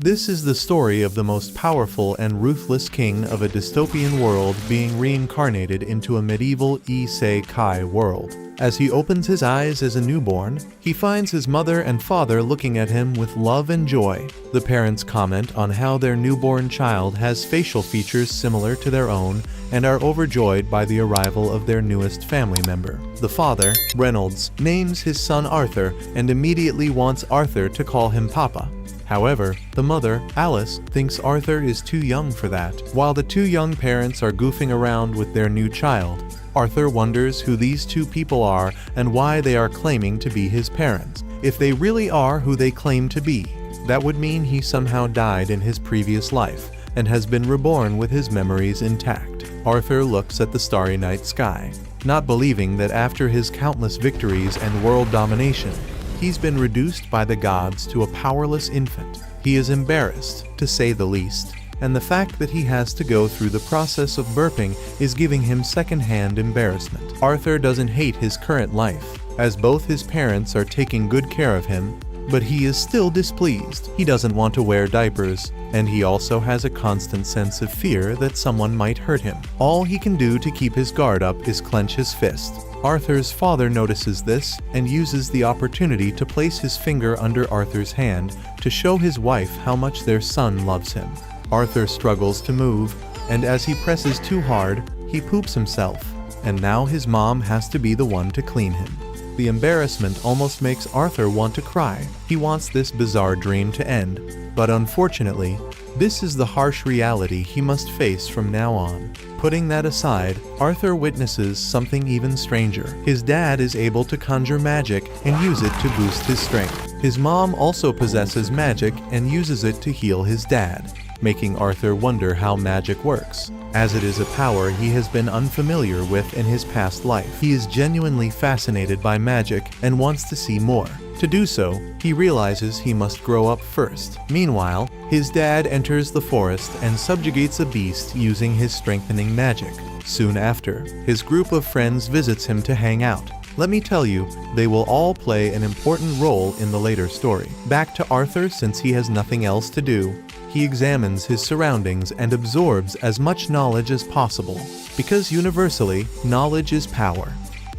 This is the story of the most powerful and ruthless king of a dystopian world being reincarnated into a medieval isekai world. As he opens his eyes as a newborn, he finds his mother and father looking at him with love and joy. The parents comment on how their newborn child has facial features similar to their own and are overjoyed by the arrival of their newest family member. The father, Reynolds, names his son Arthur and immediately wants Arthur to call him Papa. However, the mother, Alice, thinks Arthur is too young for that. While the two young parents are goofing around with their new child, Arthur wonders who these two people are and why they are claiming to be his parents. If they really are who they claim to be, that would mean he somehow died in his previous life and has been reborn with his memories intact. Arthur looks at the starry night sky, not believing that after his countless victories and world domination, he's been reduced by the gods to a powerless infant. He is embarrassed, to say the least, and the fact that he has to go through the process of birthing is giving him second-hand embarrassment. Arthur doesn't hate his current life, as both his parents are taking good care of him, but he is still displeased. He doesn't want to wear diapers, and he also has a constant sense of fear that someone might hurt him. All he can do to keep his guard up is clench his fist. Arthur's father notices this and uses the opportunity to place his finger under Arthur's hand to show his wife how much their son loves him. Arthur struggles to move, and as he presses too hard, he poops himself, and now his mom has to be the one to clean him. The embarrassment almost makes Arthur want to cry. He wants this bizarre dream to end, but unfortunately, this is the harsh reality he must face from now on. Putting that aside, Arthur witnesses something even stranger. His dad is able to conjure magic and use it to boost his strength. His mom also possesses magic and uses it to heal his dad, making Arthur wonder how magic works. As it is a power he has been unfamiliar with in his past life, he is genuinely fascinated by magic and wants to see more. To do so, he realizes he must grow up first. Meanwhile, his dad enters the forest and subjugates a beast using his strengthening magic. Soon after, his group of friends visits him to hang out. Let me tell you, they will all play an important role in the later story. Back to Arthur, since he has nothing else to do. He examines his surroundings and absorbs as much knowledge as possible, because universally, knowledge is power.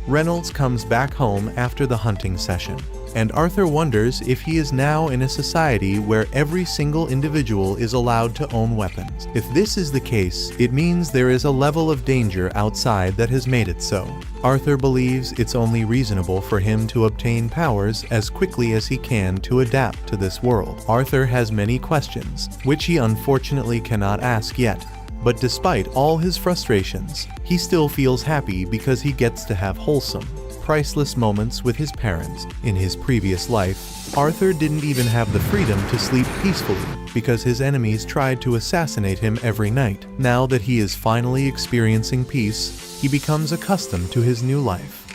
Reynolds comes back home after the hunting session, and Arthur wonders if he is now in a society where every single individual is allowed to own weapons. If this is the case, it means there is a level of danger outside that has made it so. Arthur believes it's only reasonable for him to obtain powers as quickly as he can to adapt to this world. Arthur has many questions, which he unfortunately cannot ask yet. But despite all his frustrations, he still feels happy because he gets to have wholesome, priceless moments with his parents. In his previous life, Arthur didn't even have the freedom to sleep peacefully because his enemies tried to assassinate him every night. Now that he is finally experiencing peace, he becomes accustomed to his new life.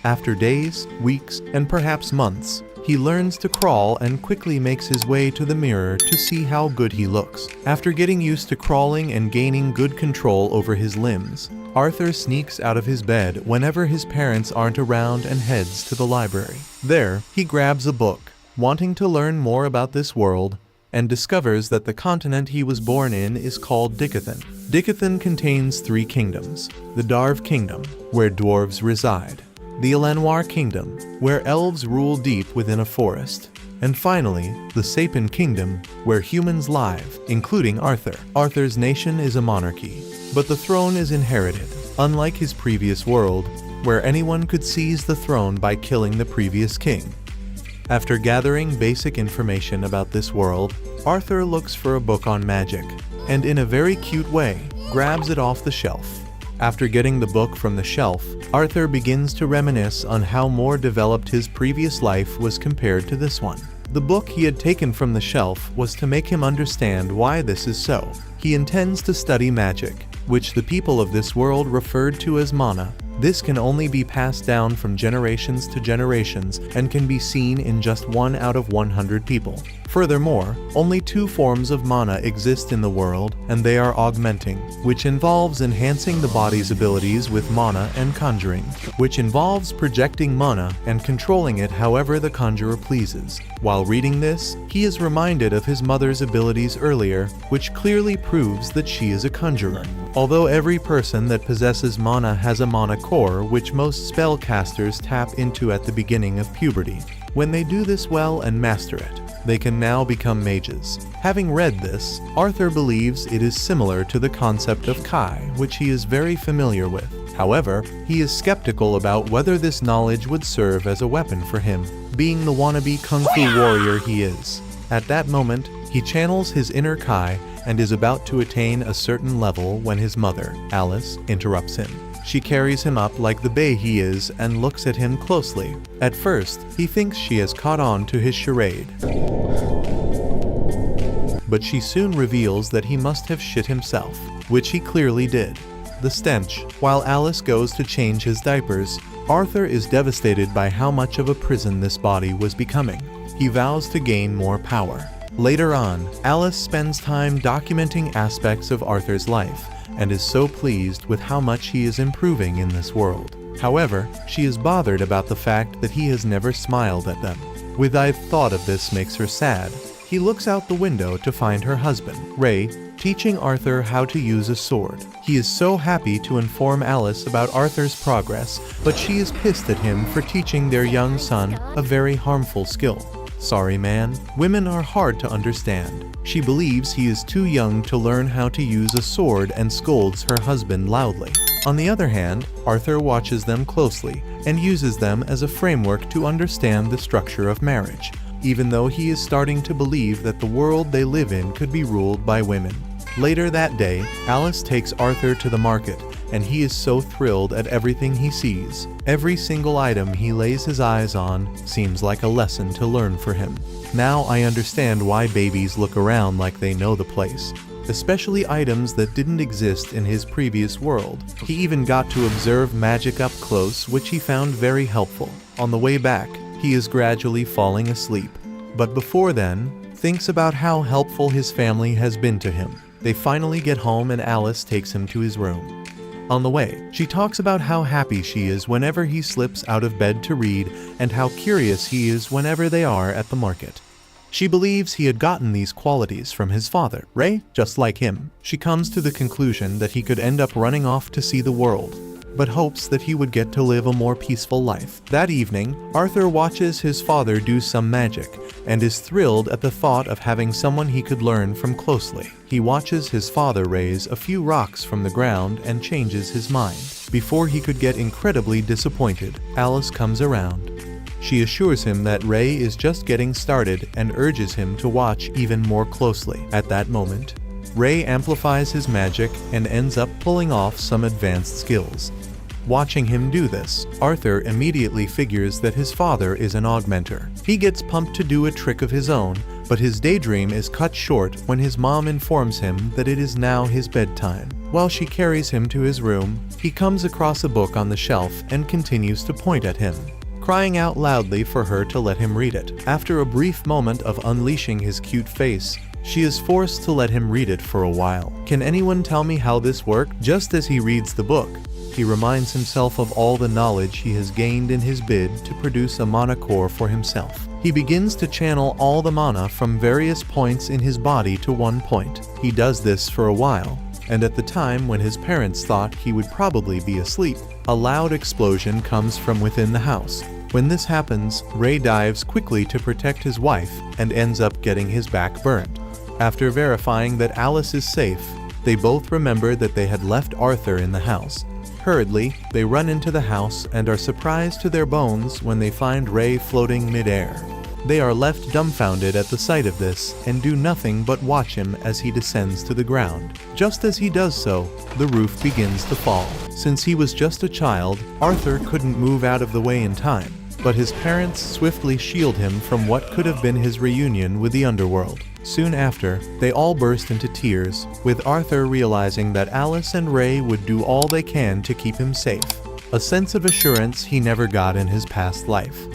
After days, weeks, and perhaps months, he learns to crawl and quickly makes his way to the mirror to see how good he looks. After getting used to crawling and gaining good control over his limbs, Arthur sneaks out of his bed whenever his parents aren't around and heads to the library. There, he grabs a book, wanting to learn more about this world, and discovers that the continent he was born in is called Dicathan. Dicathan contains 3 kingdoms: the Darv Kingdom, where dwarves reside, the Elanwar Kingdom, where elves rule deep within a forest, and finally, the Sapin Kingdom, where humans live, including Arthur. Arthur's nation is a monarchy, but the throne is inherited, unlike his previous world, where anyone could seize the throne by killing the previous king. After gathering basic information about this world, Arthur looks for a book on magic, and in a very cute way, grabs it off the shelf. After getting the book from the shelf, Arthur begins to reminisce on how more developed his previous life was compared to this one. The book he had taken from the shelf was to make him understand why this is so. He intends to study magic, which the people of this world referred to as mana. This can only be passed down from generations to generations and can be seen in just 1 out of 100 people. Furthermore, only 2 forms of mana exist in the world, and they are augmenting, which involves enhancing the body's abilities with mana, and conjuring, which involves projecting mana and controlling it however the conjurer pleases. While reading this, he is reminded of his mother's abilities earlier, which clearly proves that she is a conjurer. Although every person that possesses mana has a mana core, which most spellcasters tap into at the beginning of puberty. When they do this well and master it, they can now become mages. Having read this, Arthur believes it is similar to the concept of Kai, which he is very familiar with. However, he is skeptical about whether this knowledge would serve as a weapon for him, being the wannabe kung fu warrior he is. At that moment, he channels his inner Kai and is about to attain a certain level when his mother, Alice, interrupts him. She carries him up like the bae he is and looks at him closely. At first, he thinks she has caught on to his charade, but she soon reveals that he must have shit himself, which he clearly did. The stench. While Alice goes to change his diapers, Arthur is devastated by how much of a prison this body was becoming. He vows to gain more power. Later on, Alice spends time documenting aspects of Arthur's life, and is so pleased with how much he is improving in this world. However, she is bothered about the fact that he has never smiled at them. With the thought of this makes her sad. He looks out the window to find her husband, Ray, teaching Arthur how to use a sword. He is so happy to inform Alice about Arthur's progress, but she is pissed at him for teaching their young son a very harmful skill. Sorry man, women are hard to understand. She believes he is too young to learn how to use a sword and scolds her husband loudly. On the other hand, Arthur watches them closely and uses them as a framework to understand the structure of marriage, even though he is starting to believe that the world they live in could be ruled by women. Later that day, Alice takes Arthur to the market, and he is so thrilled at everything he sees. Every single item he lays his eyes on seems like a lesson to learn for him. Now I understand why babies look around like they know the place, especially items that didn't exist in his previous world. He even got to observe magic up close, which he found very helpful. On the way back, he is gradually falling asleep, but before then, thinks about how helpful his family has been to him. They finally get home and Alice takes him to his room. On the way, she talks about how happy she is whenever he slips out of bed to read and how curious he is whenever they are at the market. She believes he had gotten these qualities from his father, Ray, just like him. She comes to the conclusion that he could end up running off to see the world, but hopes that he would get to live a more peaceful life. That evening, Arthur watches his father do some magic and is thrilled at the thought of having someone he could learn from closely. He watches his father raise a few rocks from the ground and changes his mind. Before he could get incredibly disappointed, Alice comes around. She assures him that Ray is just getting started and urges him to watch even more closely. At that moment, Ray amplifies his magic and ends up pulling off some advanced skills. Watching him do this, Arthur immediately figures that his father is an augmenter. He gets pumped to do a trick of his own, but his daydream is cut short when his mom informs him that it is now his bedtime. While she carries him to his room, he comes across a book on the shelf and continues to point at him, crying out loudly for her to let him read it. After a brief moment of unleashing his cute face, she is forced to let him read it for a while. Can anyone tell me how this worked? Just as he reads the book, he reminds himself of all the knowledge he has gained in his bid to produce a mana core for himself. He begins to channel all the mana from various points in his body to one point. He does this for a while, and at the time when his parents thought he would probably be asleep, a loud explosion comes from within the house. When this happens, Ray dives quickly to protect his wife and ends up getting his back burned. After verifying that Alice is safe, they both remember that they had left Arthur in the house. Hurriedly, they run into the house and are surprised to their bones when they find Ray floating mid-air. They are left dumbfounded at the sight of this and do nothing but watch him as he descends to the ground. Just as he does so, the roof begins to fall. Since he was just a child, Arthur couldn't move out of the way in time, but his parents swiftly shield him from what could have been his reunion with the underworld. Soon after, they all burst into tears, with Arthur realizing that Alice and Ray would do all they can to keep him safe. a sense of assurance he never got in his past life.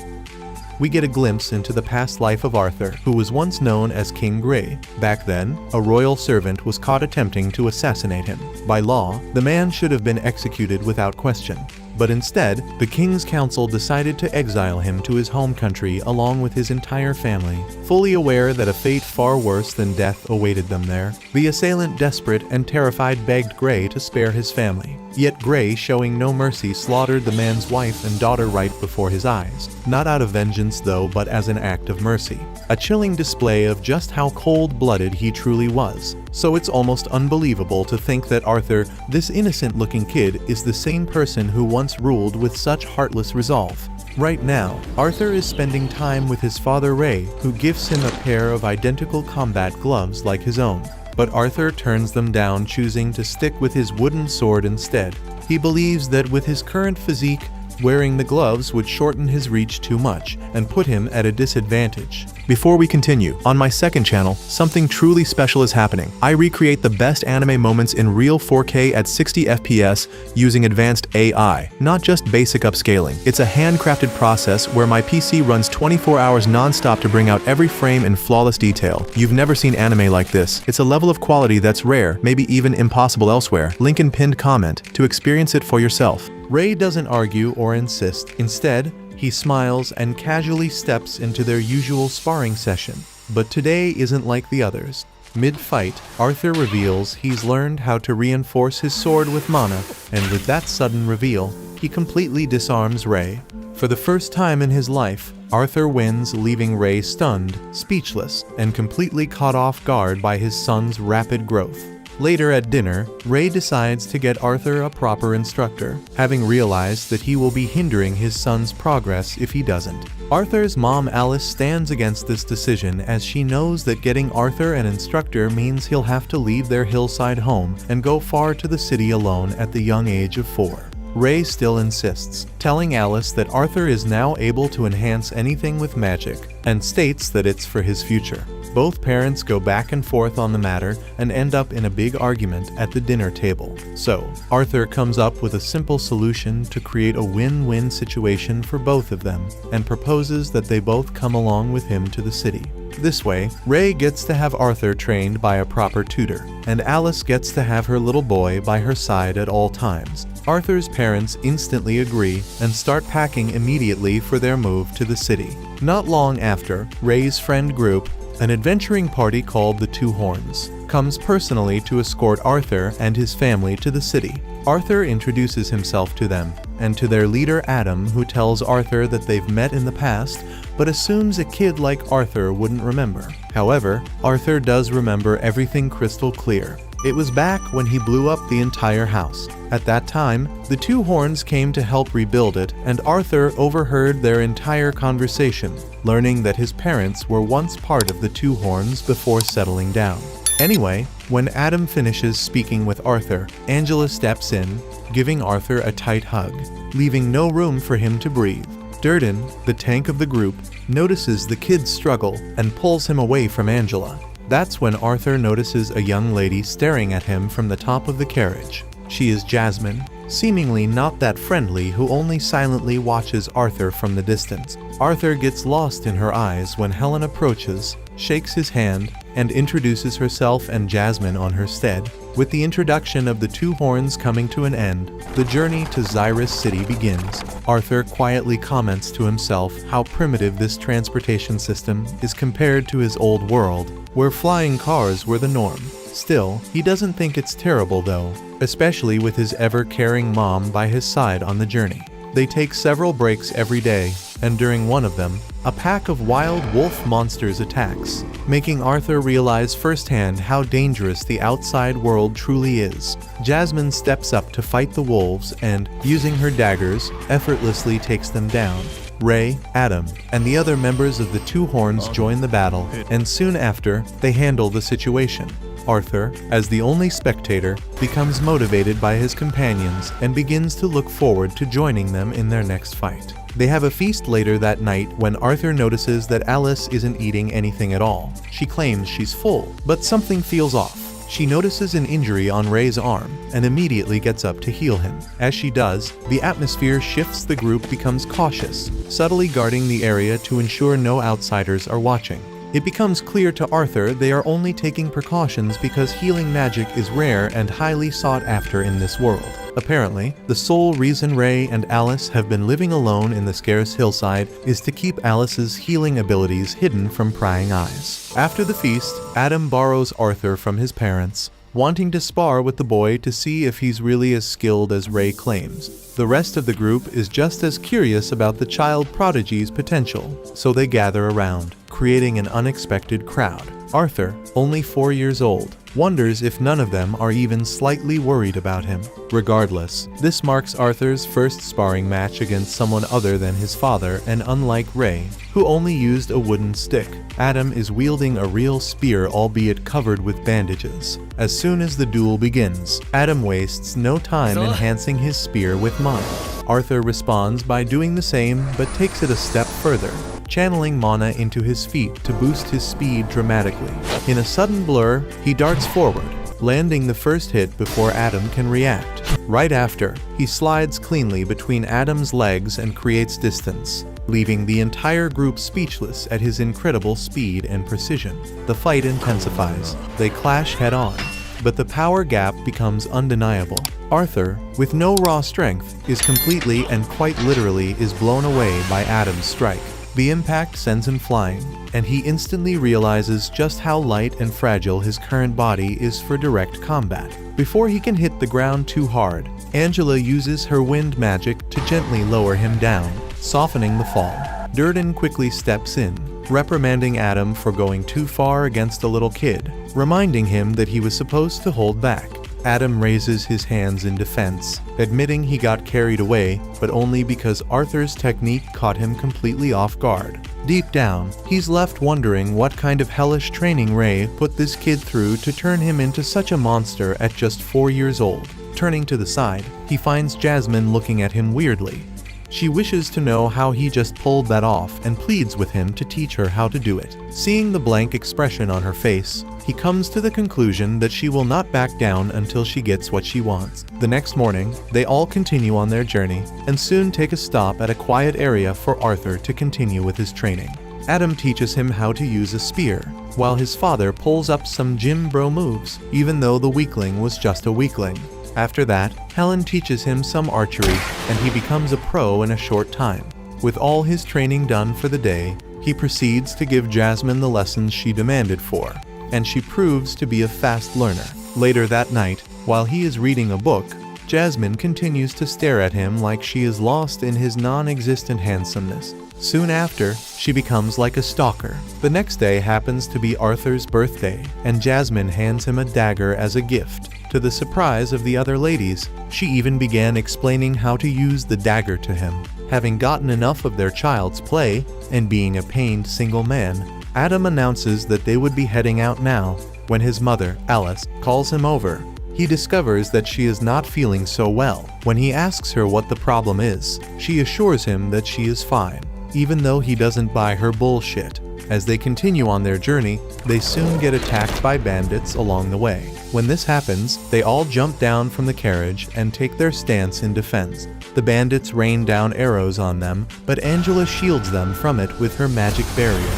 We get a glimpse into the past life of Arthur, who was once known as King Grey. Back then, a royal servant was caught attempting to assassinate him. By law, the man should have been executed without question. But instead, the king's council decided to exile him to his home country along with his entire family. Fully aware that a fate far worse than death awaited them there, the assailant, desperate and terrified, begged Grey to spare his family. Yet Grey, showing no mercy, slaughtered the man's wife and daughter right before his eyes. Not out of vengeance though, but as an act of mercy. A chilling display of just how cold-blooded he truly was. So it's almost unbelievable to think that Arthur, this innocent-looking kid, is the same person who once ruled with such heartless resolve. Right now, Arthur is spending time with his father Ray, who gifts him a pair of identical combat gloves like his own. But Arthur turns them down, choosing to stick with his wooden sword instead. He believes that with his current physique, wearing the gloves would shorten his reach too much and put him at a disadvantage. Before we continue, on my second channel, something truly special is happening. I recreate the best anime moments in real 4K at 60 FPS using advanced AI, not just basic upscaling. It's a handcrafted process where my PC runs 24 hours non-stop to bring out every frame in flawless detail. You've never seen anime like this. It's a level of quality that's rare, maybe even impossible elsewhere. Link in pinned comment to experience it for yourself. Ray doesn't argue or insist. Instead, he smiles and casually steps into their usual sparring session. But today isn't like the others. Mid-fight, Arthur reveals he's learned how to reinforce his sword with mana, and with that sudden reveal, he completely disarms Ray. For the first time in his life, Arthur wins, leaving Ray stunned, speechless, and completely caught off guard by his son's rapid growth. Later at dinner, Ray decides to get Arthur a proper instructor, having realized that he will be hindering his son's progress if he doesn't. Arthur's mom Alice stands against this decision as she knows that getting Arthur an instructor means he'll have to leave their hillside home and go far to the city alone at the young age of 4. Ray still insists, telling Alice that Arthur is now able to enhance anything with magic, and states that it's for his future. Both parents go back and forth on the matter and end up in a big argument at the dinner table. So, Arthur comes up with a simple solution to create a win-win situation for both of them, and proposes that they both come along with him to the city. This way, Ray gets to have Arthur trained by a proper tutor, and Alice gets to have her little boy by her side at all times. Arthur's parents instantly agree and start packing immediately for their move to the city. Not long after, Ray's friend group, an adventuring party called the Two Horns, comes personally to escort Arthur and his family to the city. Arthur introduces himself to them, and to their leader Adam, who tells Arthur that they've met in the past, but assumes a kid like Arthur wouldn't remember. However, Arthur does remember everything crystal clear. It was back when he blew up the entire house. At that time, the Two Horns came to help rebuild it, and Arthur overheard their entire conversation, learning that his parents were once part of the Two Horns before settling down. Anyway, when Adam finishes speaking with Arthur, Angela steps in, giving Arthur a tight hug, leaving no room for him to breathe. Durden, the tank of the group, notices the kid's struggle and pulls him away from Angela. That's when Arthur notices a young lady staring at him from the top of the carriage. She is Jasmine, seemingly not that friendly, who only silently watches Arthur from the distance. Arthur gets lost in her eyes when Helen approaches, shakes his hand, and introduces herself and Jasmine on her stead. With the introduction of the Two Horns coming to an end, the journey to Xyrus City begins. Arthur quietly comments to himself how primitive this transportation system is compared to his old world, where flying cars were the norm. Still, he doesn't think it's terrible though, especially with his ever-caring mom by his side on the journey. They take several breaks every day, and during one of them, a pack of wild wolf monsters attacks, making Arthur realize firsthand how dangerous the outside world truly is. Jasmine steps up to fight the wolves and, using her daggers, effortlessly takes them down. Ray, Adam, and the other members of the Two Horns join the battle, and soon after, they handle the situation. Arthur, as the only spectator, becomes motivated by his companions and begins to look forward to joining them in their next fight. They have a feast later that night when Arthur notices that Alice isn't eating anything at all. She claims she's full, but something feels off. She notices an injury on Ray's arm and immediately gets up to heal him. As she does, the atmosphere shifts. The group becomes cautious, subtly guarding the area to ensure no outsiders are watching. It becomes clear to Arthur they are only taking precautions because healing magic is rare and highly sought after in this world. Apparently, the sole reason Ray and Alice have been living alone in the scarce hillside is to keep Alice's healing abilities hidden from prying eyes. After the feast, Adam borrows Arthur from his parents, wanting to spar with the boy to see if he's really as skilled as Ray claims. The rest of the group is just as curious about the child prodigy's potential, so they gather around, creating an unexpected crowd. Arthur, only 4 years old, wonders if none of them are even slightly worried about him. Regardless, this marks Arthur's first sparring match against someone other than his father, and unlike Ray, who only used a wooden stick, Adam is wielding a real spear, albeit covered with bandages. As soon as the duel begins, Adam wastes no time enhancing his spear with mana. Arthur responds by doing the same, but takes it a step further, channeling mana into his feet to boost his speed dramatically. In a sudden blur, he darts forward, landing the first hit before Adam can react. Right after, he slides cleanly between Adam's legs and creates distance, leaving the entire group speechless at his incredible speed and precision. The fight intensifies. They clash head-on, but the power gap becomes undeniable. Arthur, with no raw strength, is completely and quite literally is blown away by Adam's strike. The impact sends him flying, and he instantly realizes just how light and fragile his current body is for direct combat. Before he can hit the ground too hard, Angela uses her wind magic to gently lower him down, softening the fall. Durden quickly steps in, reprimanding Adam for going too far against a little kid, reminding him that he was supposed to hold back. Adam raises his hands in defense, admitting he got carried away, but only because Arthur's technique caught him completely off guard. Deep down, he's left wondering what kind of hellish training Ray put this kid through to turn him into such a monster at just 4 years old. Turning to the side, he finds Jasmine looking at him weirdly. She wishes to know how he just pulled that off and pleads with him to teach her how to do it. Seeing the blank expression on her face, he comes to the conclusion that she will not back down until she gets what she wants. The next morning, they all continue on their journey and soon take a stop at a quiet area for Arthur to continue with his training. Adam teaches him how to use a spear, while his father pulls up some gym bro moves, even though the weakling was just a weakling. After that, Helen teaches him some archery, and he becomes a pro in a short time. With all his training done for the day, he proceeds to give Jasmine the lessons she demanded for, and she proves to be a fast learner. Later that night, while he is reading a book, Jasmine continues to stare at him like she is lost in his non-existent handsomeness. Soon after, she becomes like a stalker. The next day happens to be Arthur's birthday, and Jasmine hands him a dagger as a gift. To the surprise of the other ladies, she even began explaining how to use the dagger to him. Having gotten enough of their child's play, and being a pained single man, Adam announces that they would be heading out now, when his mother, Alice, calls him over. He discovers that she is not feeling so well. When he asks her what the problem is, she assures him that she is fine, even though he doesn't buy her bullshit. As they continue on their journey, they soon get attacked by bandits along the way. When this happens, they all jump down from the carriage and take their stance in defense. The bandits rain down arrows on them, but Angela shields them from it with her magic barrier.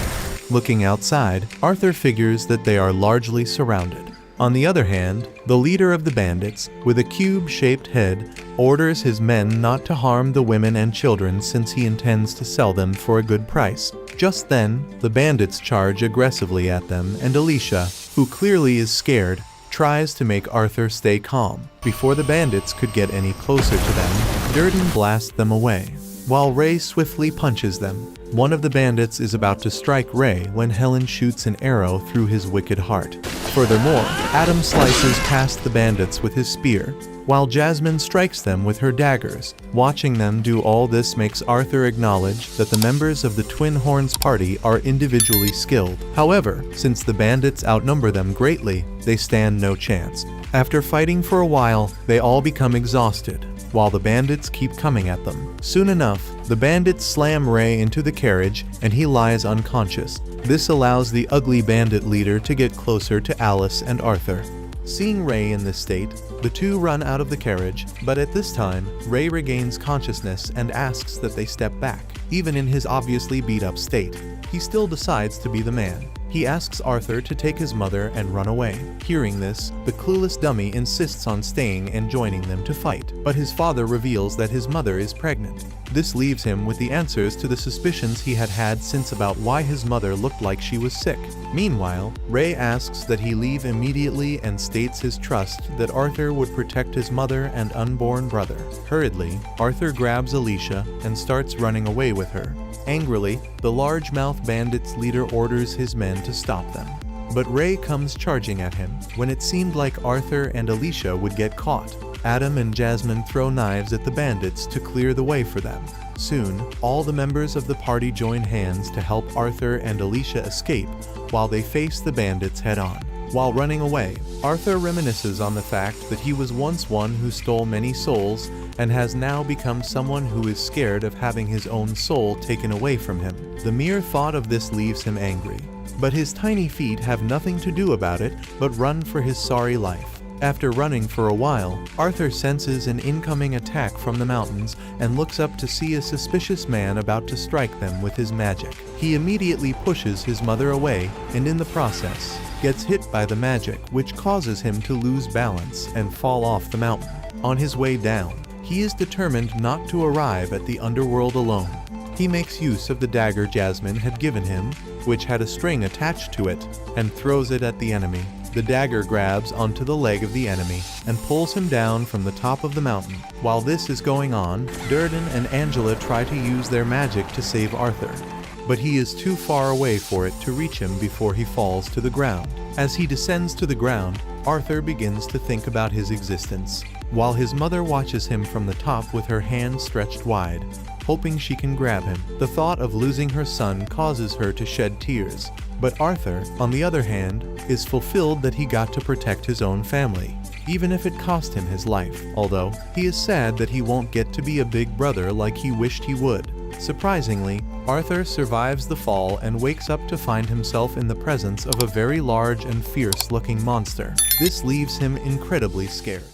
Looking outside, Arthur figures that they are largely surrounded. On the other hand, the leader of the bandits, with a cube-shaped head, orders his men not to harm the women and children since he intends to sell them for a good price. Just then, the bandits charge aggressively at them, and Alicia, who clearly is scared, tries to make Arthur stay calm. Before the bandits could get any closer to them, Durden blasts them away, while Ray swiftly punches them. One of the bandits is about to strike Ray when Helen shoots an arrow through his wicked heart. Furthermore, Adam slices past the bandits with his spear, while Jasmine strikes them with her daggers. Watching them do all this makes Arthur acknowledge that the members of the Twin Horns party are individually skilled. However, since the bandits outnumber them greatly, they stand no chance. After fighting for a while, they all become exhausted, while the bandits keep coming at them. Soon enough, the bandits slam Ray into the carriage and he lies unconscious. This allows the ugly bandit leader to get closer to Alice and Arthur. Seeing Ray in this state, the two run out of the carriage, but at this time, Ray regains consciousness and asks that they step back. Even in his obviously beat-up state, he still decides to be the man. He asks Arthur to take his mother and run away. Hearing this, the clueless dummy insists on staying and joining them to fight, but his father reveals that his mother is pregnant. This leaves him with the answers to the suspicions he had had since about why his mother looked like she was sick. Meanwhile, Ray asks that he leave immediately and states his trust that Arthur would protect his mother and unborn brother. Hurriedly, Arthur grabs Alicia and starts running away with her. Angrily, the largemouth bandit's leader orders his men to stop them. But Ray comes charging at him. When it seemed like Arthur and Alicia would get caught, Adam and Jasmine throw knives at the bandits to clear the way for them. Soon, all the members of the party join hands to help Arthur and Alicia escape while they face the bandits head-on. While running away, Arthur reminisces on the fact that he was once one who stole many souls and has now become someone who is scared of having his own soul taken away from him. The mere thought of this leaves him angry, but his tiny feet have nothing to do about it but run for his sorry life. After running for a while, Arthur senses an incoming attack from the mountains and looks up to see a suspicious man about to strike them with his magic. He immediately pushes his mother away and in the process, gets hit by the magic, which causes him to lose balance and fall off the mountain. On his way down, he is determined not to arrive at the underworld alone. He makes use of the dagger Jasmine had given him, which had a string attached to it, and throws it at the enemy. The dagger grabs onto the leg of the enemy and pulls him down from the top of the mountain. While this is going on, Durden and Angela try to use their magic to save Arthur, but he is too far away for it to reach him before he falls to the ground. As he descends to the ground, Arthur begins to think about his existence, while his mother watches him from the top with her hand stretched wide, hoping she can grab him. The thought of losing her son causes her to shed tears, but Arthur, on the other hand, is fulfilled that he got to protect his own family, even if it cost him his life, although he is sad that he won't get to be a big brother like he wished he would. Surprisingly, Arthur survives the fall and wakes up to find himself in the presence of a very large and fierce-looking monster. This leaves him incredibly scared.